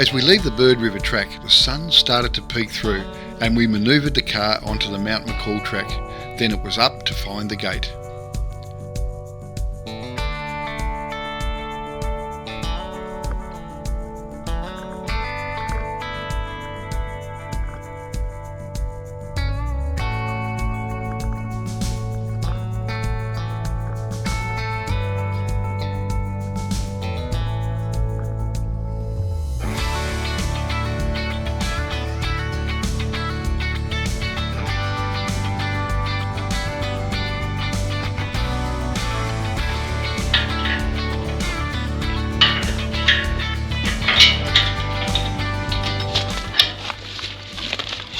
As we leave the Bird River track, the sun started to peek through and we manoeuvred the car onto the Mount McCall track. Then it was up to find the gate.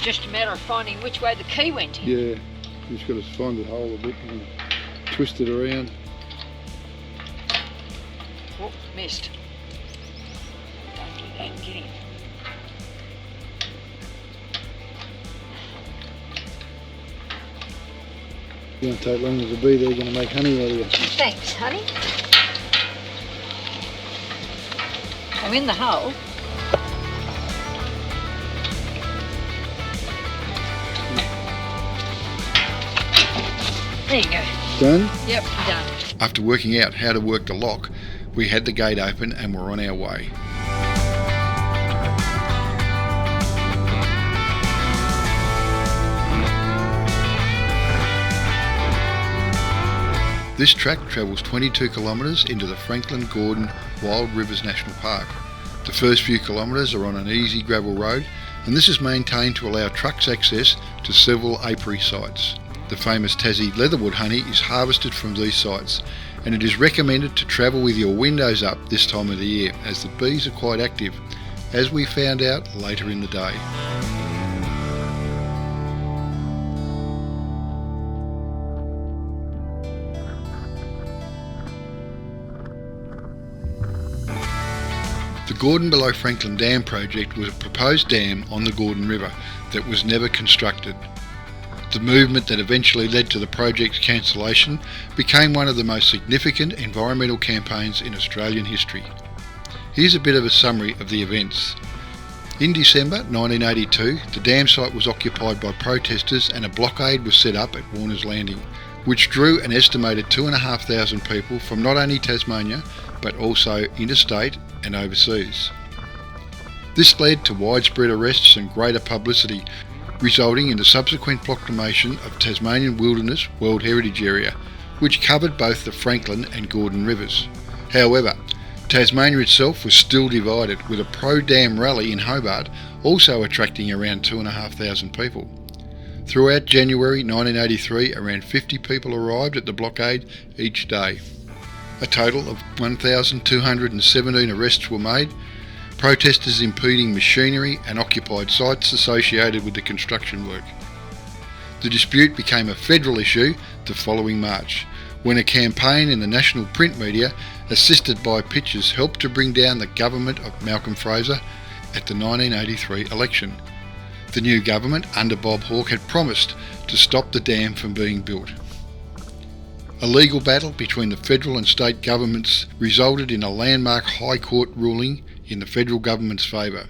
Just a matter of finding which way the key went in. Yeah, you just got to find the hole a bit and twist it around. Oh, missed. Don't do that, get in. You don't take long as a bee, they're going to make honey out of you. Thanks, honey. I'm in the hole. There you go. Done? Yep, done. After working out how to work the lock, we had the gate open and were on our way. This track travels 22 kilometres into the Franklin-Gordon Wild Rivers National Park. The first few kilometres are on an easy gravel road, and this is maintained to allow trucks access to several apiary sites. The famous Tassie leatherwood honey is harvested from these sites, and it is recommended to travel with your windows up this time of the year as the bees are quite active, as we found out later in the day. The Gordon Below Franklin Dam project was a proposed dam on the Gordon River that was never constructed. The movement that eventually led to the project's cancellation became one of the most significant environmental campaigns in Australian history. Here's a bit of a summary of the events. In December 1982, the dam site was occupied by protesters and a blockade was set up at Warner's Landing, which drew an estimated 2,500 people from not only Tasmania but also interstate and overseas. This led to widespread arrests and greater publicity, resulting in the subsequent proclamation of Tasmanian Wilderness World Heritage Area, which covered both the Franklin and Gordon rivers. However, Tasmania itself was still divided, with a pro-dam rally in Hobart also attracting around 2,500 people. Throughout January 1983, around 50 people arrived at the blockade each day. A total of 1,217 arrests were made, protesters impeding machinery and occupied sites associated with the construction work. The dispute became a federal issue the following March, when a campaign in the national print media, assisted by pictures, helped to bring down the government of Malcolm Fraser at the 1983 election. The new government under Bob Hawke had promised to stop the dam from being built. A legal battle between the federal and state governments resulted in a landmark High Court ruling in the federal government's favour.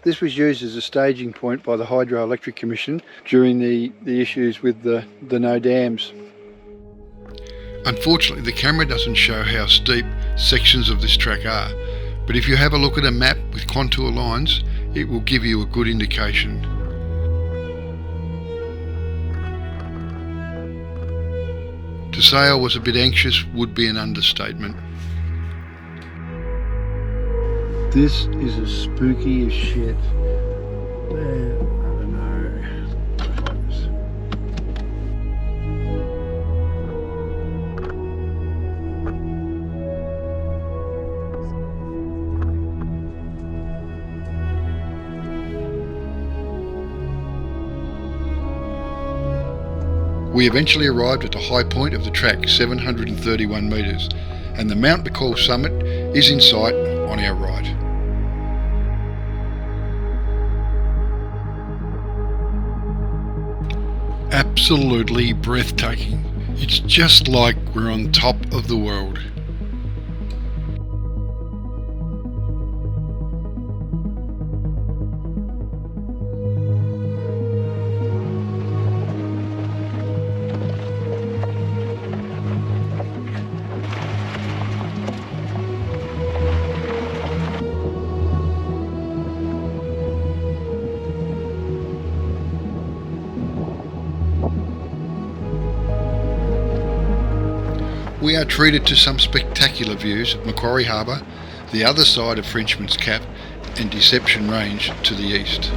This was used as a staging point by the Hydroelectric Commission during the issues with the no dams. Unfortunately, the camera doesn't show how steep sections of this track are, but if you have a look at a map with contour lines, it will give you a good indication. To say I was a bit anxious would be an understatement. This is as spooky as shit. I don't know. We eventually arrived at the high point of the track, 731 metres, and the Mount McCall summit is in sight on our right. Absolutely breathtaking. It's just like we're on top of the world. We are treated to some spectacular views of Macquarie Harbour, the other side of Frenchman's Cap and Deception Range to the east.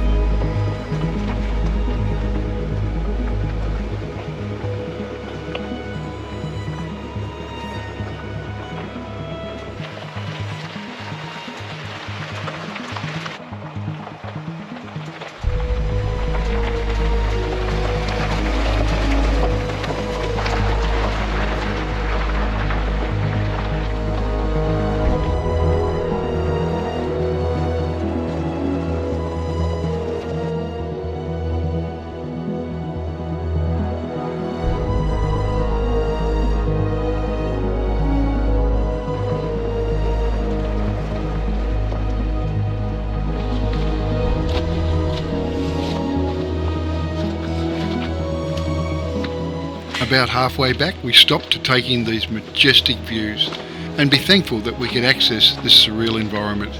About halfway back, we stopped to take in these majestic views and be thankful that we could access this surreal environment.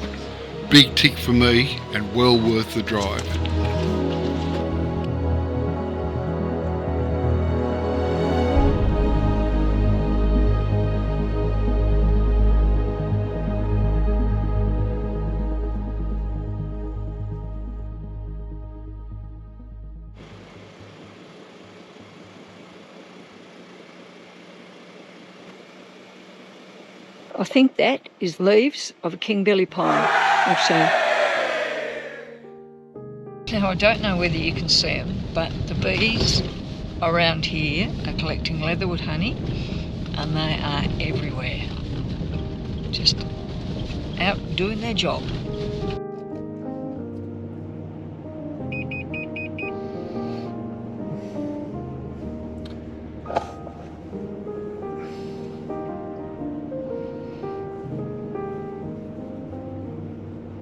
Big tick for me and well worth the drive. I think that is leaves of a king billy pine, also. Now, I don't know whether you can see them, but the bees around here are collecting leatherwood honey, and they are everywhere. Just out doing their job.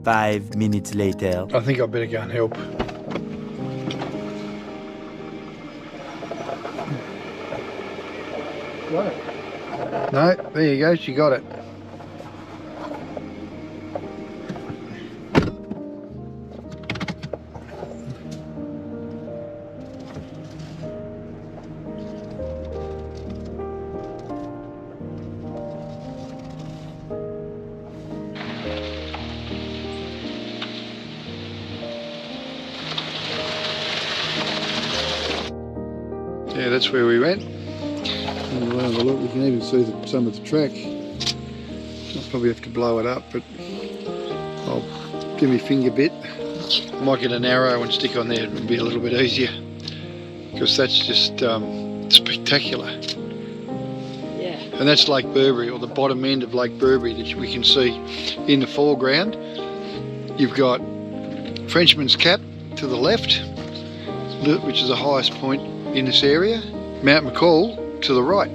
Five minutes later. I think I better go and help. What? No, there you go, she got it. Yeah, that's where we went. And we'll have a look. We can even see some of the track. I'll probably have to blow it up, but I'll give me finger bit. I might get an arrow and stick on there. It'll be a little bit easier because that's just spectacular. Yeah. And that's Lake Burberry, or the bottom end of Lake Burberry that we can see in the foreground. You've got Frenchman's Cap to the left, which is the highest point in this area, Mount McCall to the right,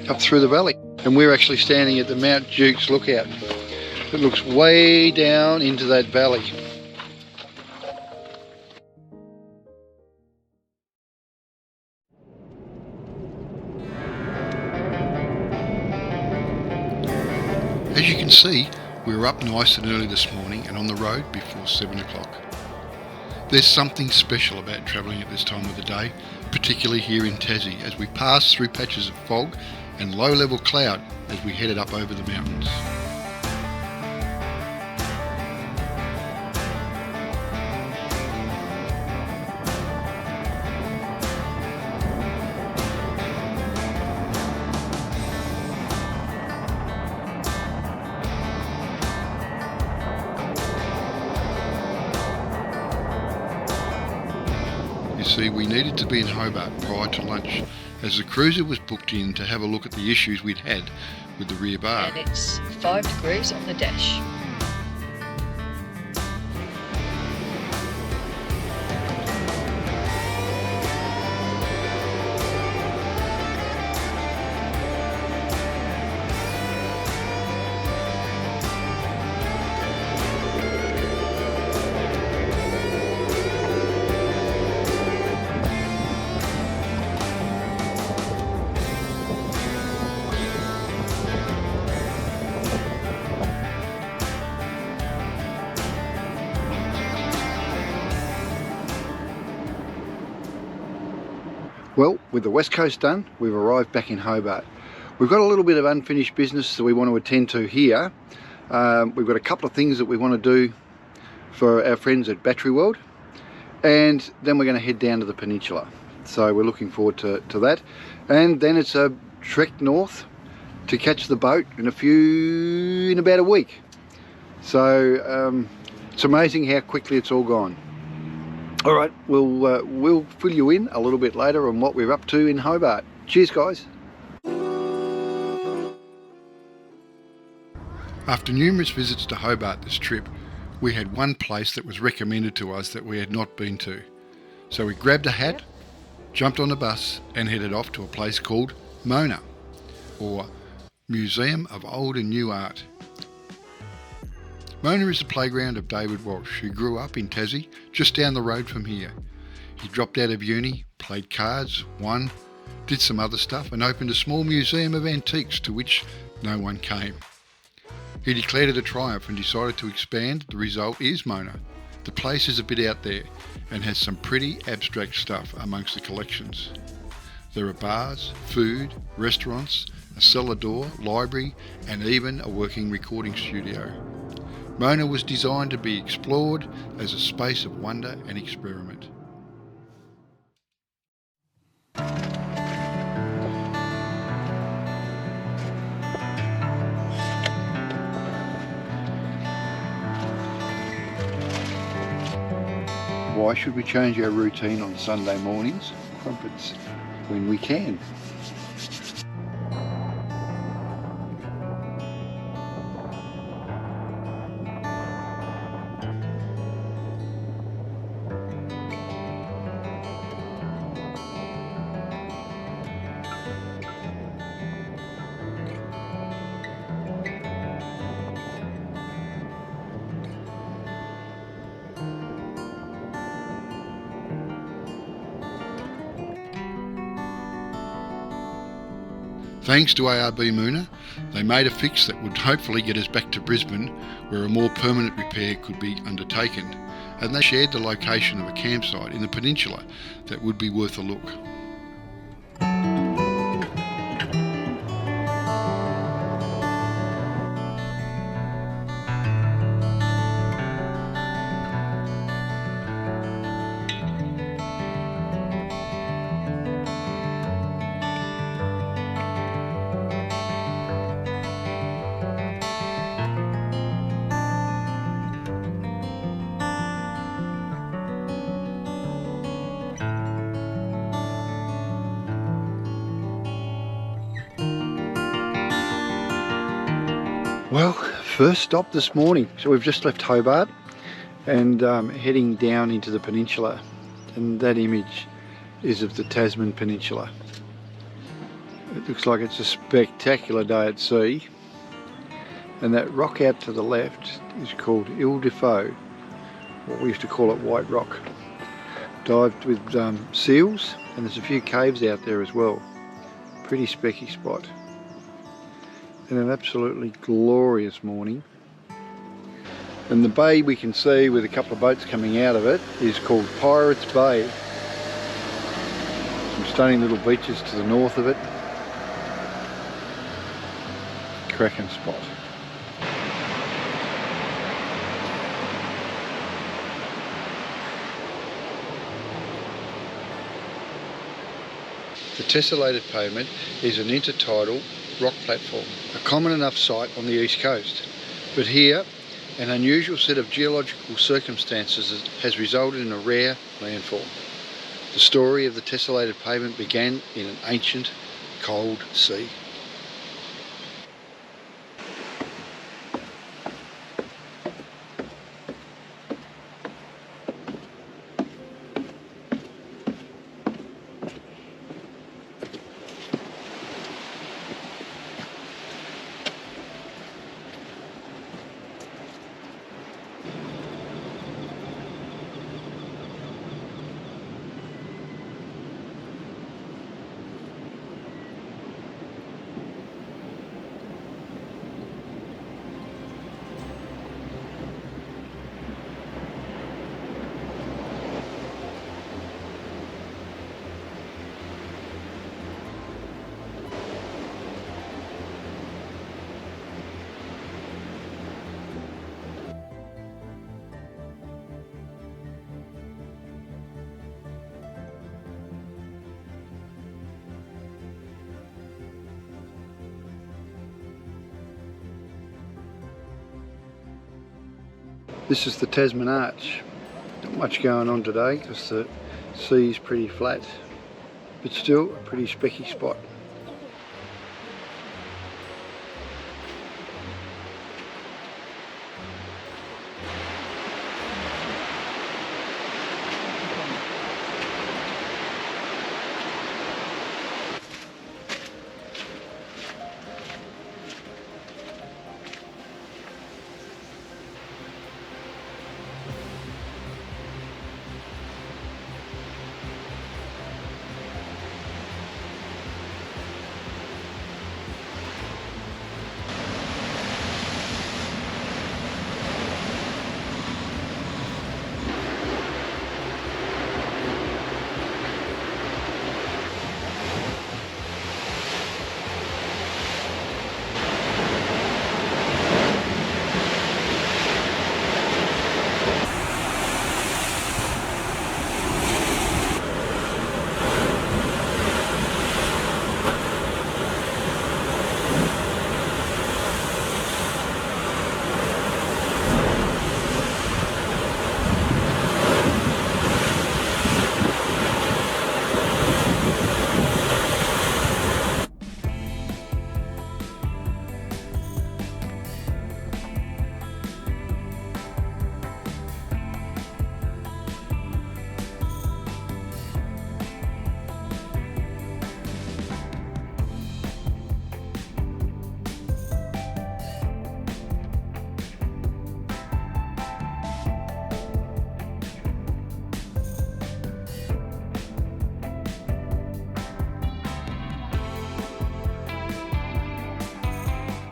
up through the valley. And we're actually standing at the Mount Jukes lookout. It looks way down into that valley. As you can see, we were up nice and early this morning and on the road before 7 o'clock. There's something special about travelling at this time of the day, particularly here in Tassie, as we pass through patches of fog and low-level cloud as we headed up over the mountains. See, we needed to be in Hobart prior to lunch, as the cruiser was booked in to have a look at the issues we'd had with the rear bar. And it's 5 degrees on the dash. Well, with the West Coast done, we've arrived back in Hobart. We've got a little bit of unfinished business that we want to attend to here. We've got a couple of things that we want to do for our friends at Battery World, and then we're going to head down to the Peninsula. So we're looking forward to that, and then it's a trek north to catch the boat in about a week. So it's amazing how quickly it's all gone. All right, we'll fill you in a little bit later on what we're up to in Hobart. Cheers, guys. After numerous visits to Hobart this trip, we had one place that was recommended to us that we had not been to. So we grabbed a hat, jumped on the bus and headed off to a place called Mona, or Museum of Old and New Art. Mona is the playground of David Walsh, who grew up in Tassy, just down the road from here. He dropped out of uni, played cards, won, did some other stuff and opened a small museum of antiques to which no one came. He declared it a triumph and decided to expand. The result is Mona. The place is a bit out there and has some pretty abstract stuff amongst the collections. There are bars, food, restaurants, a cellar door, library and even a working recording studio. Mona was designed to be explored as a space of wonder and experiment. Why should we change our routine on Sunday mornings, crumpets, when we can? Thanks to ARB Moona, they made a fix that would hopefully get us back to Brisbane, where a more permanent repair could be undertaken, and they shared the location of a campsite in the Peninsula that would be worth a look. Well, first stop this morning. So we've just left Hobart and heading down into the Peninsula, and that image is of the Tasman Peninsula. It looks like it's a spectacular day at sea, and that rock out to the left is called Ile de Faux, what we used to call it White Rock. Dived with seals, and there's a few caves out there as well. Pretty specky spot. And an absolutely glorious morning. And the bay we can see with a couple of boats coming out of it is called Pirates Bay. Some stunning little beaches to the north of it. Cracking spot. The tessellated pavement is an intertidal rock platform, a common enough sight on the east coast. But here, an unusual set of geological circumstances has resulted in a rare landform. The story of the tessellated pavement began in an ancient, cold sea. This is the Tasman Arch. Not much going on today because the sea's pretty flat, but still a pretty specky spot.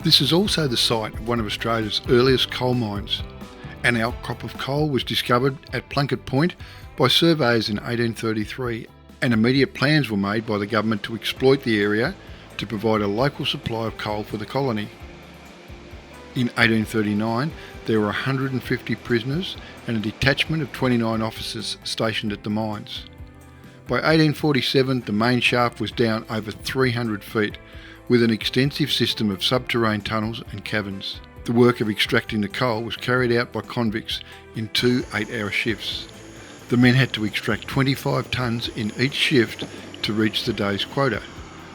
This is also the site of one of Australia's earliest coal mines. An outcrop of coal was discovered at Plunket Point by surveyors in 1833, and immediate plans were made by the government to exploit the area to provide a local supply of coal for the colony. In 1839, there were 150 prisoners and a detachment of 29 officers stationed at the mines. By 1847, the main shaft was down over 300 feet, with an extensive system of subterranean tunnels and caverns. The work of extracting the coal was carried out by convicts in 2 8-hour shifts. The men had to extract 25 tonnes in each shift to reach the day's quota.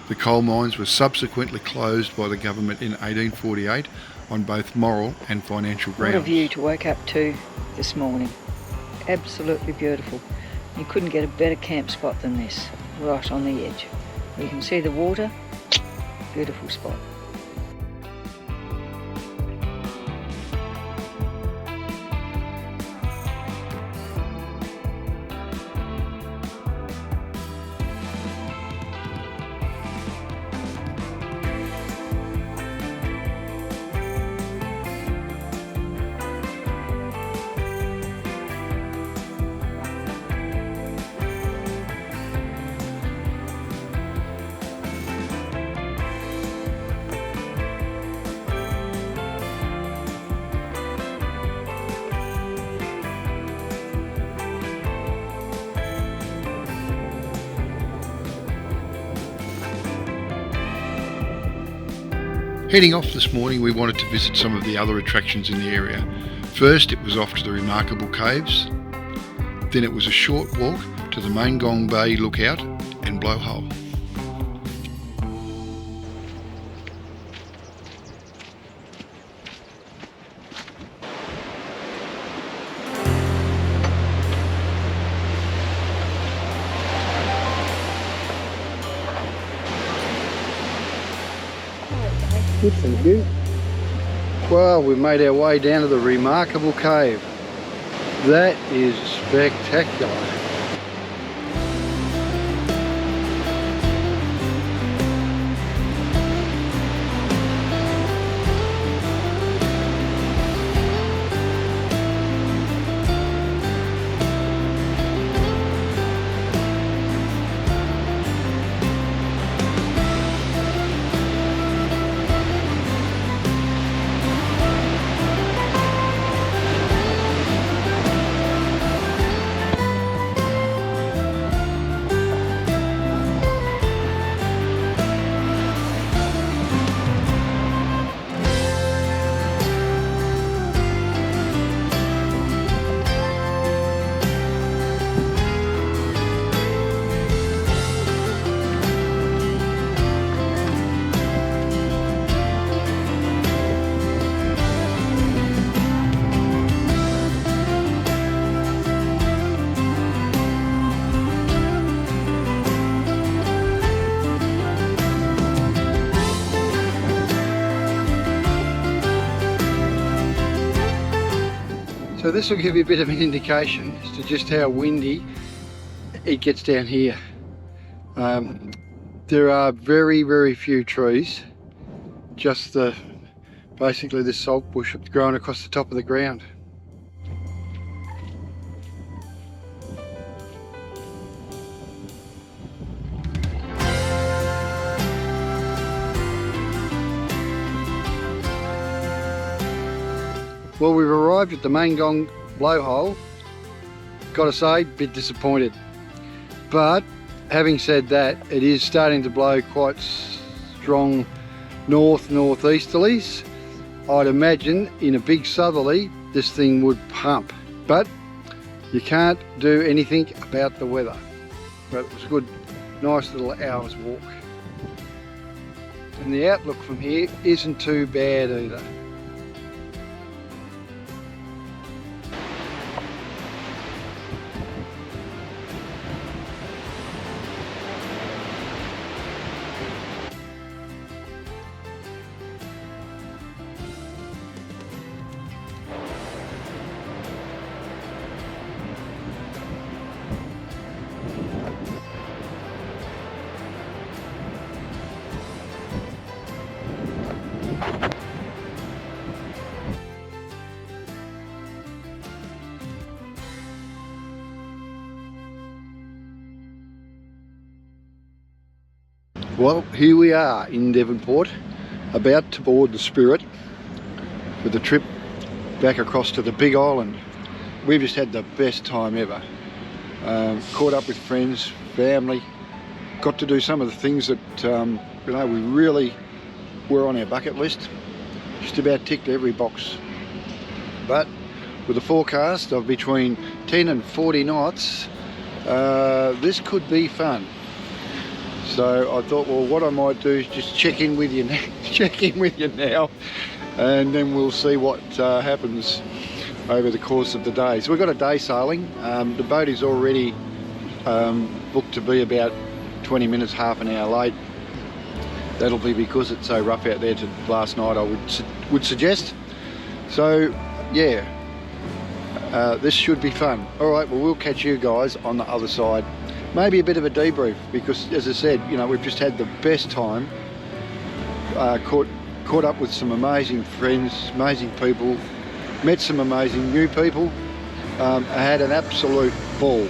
The coal mines were subsequently closed by the government in 1848 on both moral and financial grounds. What a view to wake up to this morning. Absolutely beautiful. You couldn't get a better camp spot than this, right on the edge. You can see the water. Beautiful spot. Heading off this morning, we wanted to visit some of the other attractions in the area. First, it was off to the remarkable caves. Then it was a short walk to the Maingong Bay lookout and blowhole. Good, thank you. Well, we've made our way down to the remarkable cave. That is spectacular. So this will give you a bit of an indication as to just how windy it gets down here. There are very, very few trees, just basically this salt bush growing across the top of the ground. Well, we've arrived at the main gong blowhole. Gotta say, bit disappointed. But having said that, it is starting to blow quite strong northeasterlies. I'd imagine in a big southerly, this thing would pump. But you can't do anything about the weather. But it was a good, nice little hour's walk. And the outlook from here isn't too bad either. Well, here we are in Devonport, about to board the Spirit for the trip back across to the Big Island. We've just had the best time ever. Caught up with friends, family, got to do some of the things that we really were on our bucket list. Just about ticked every box. But with a forecast of between 10 and 40 knots, this could be fun. So I thought, well, what I might do is just check in with you now, and then we'll see what happens over the course of the day. So we've got a day sailing. The boat is already booked to be about 20 minutes, half an hour late. That'll be because it's so rough out there to last night, I would suggest. So yeah, this should be fun. All right, well, we'll catch you guys on the other side. Maybe a bit of a debrief, because as I said, we've just had the best time. Caught up with some amazing friends, amazing people, met some amazing new people. I had an absolute ball.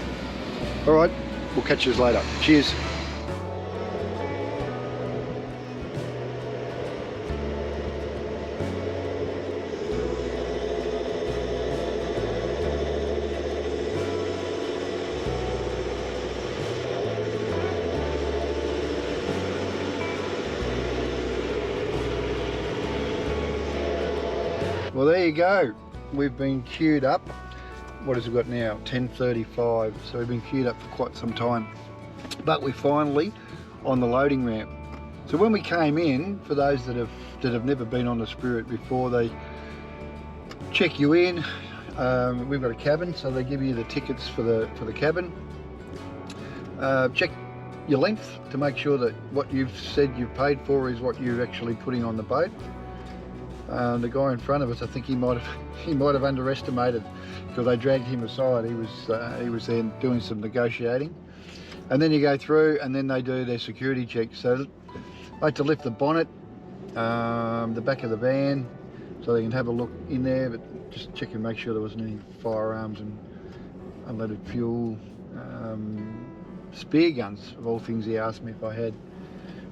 All right, we'll catch you later. Cheers. Well, there you go. We've been queued up. What has it got now? 10:35. So we've been queued up for quite some time. But we're finally on the loading ramp. So when we came in, for those that have never been on the Spirit before, they check you in. We've got a cabin, so they give you the tickets for the cabin. Check your length to make sure that what you've said you've paid for is what you're actually putting on the boat. The guy in front of us, I think he might have underestimated, because they dragged him aside. He was there doing some negotiating, and then you go through, and then they do their security check. So I had to lift the bonnet, the back of the van, so they can have a look in there, but just check and make sure there wasn't any firearms and unleaded fuel, spear guns of all things. He asked me if I had.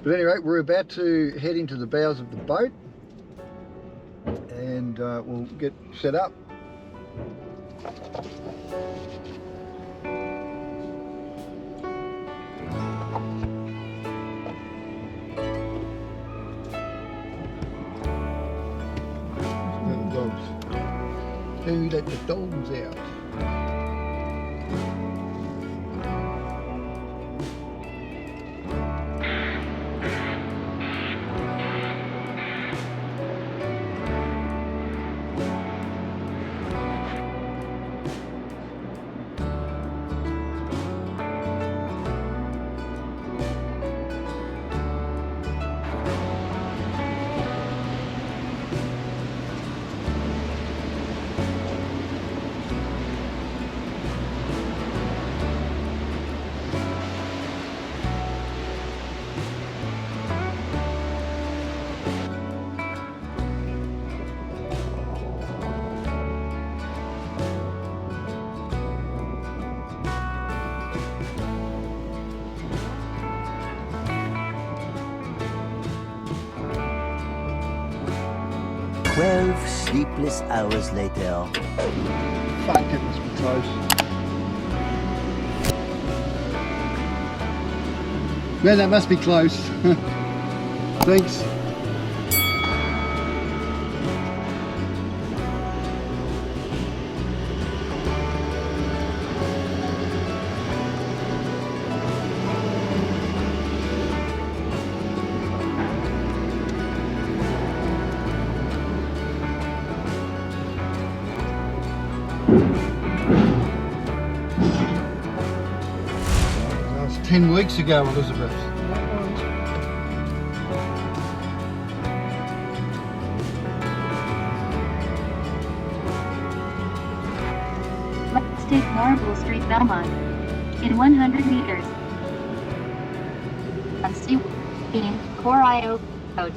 But anyway, we're about to head into the bows of the boat, and we'll get set up. The dogs. Who let the dogs out? 12 sleepless hours later. Fuck, it must be close. Man, that must be close. Thanks. That was 10 weeks ago, Elizabeth. Let's take Marble Street, Belmont. In 100 meters. Tassy, Core IO code.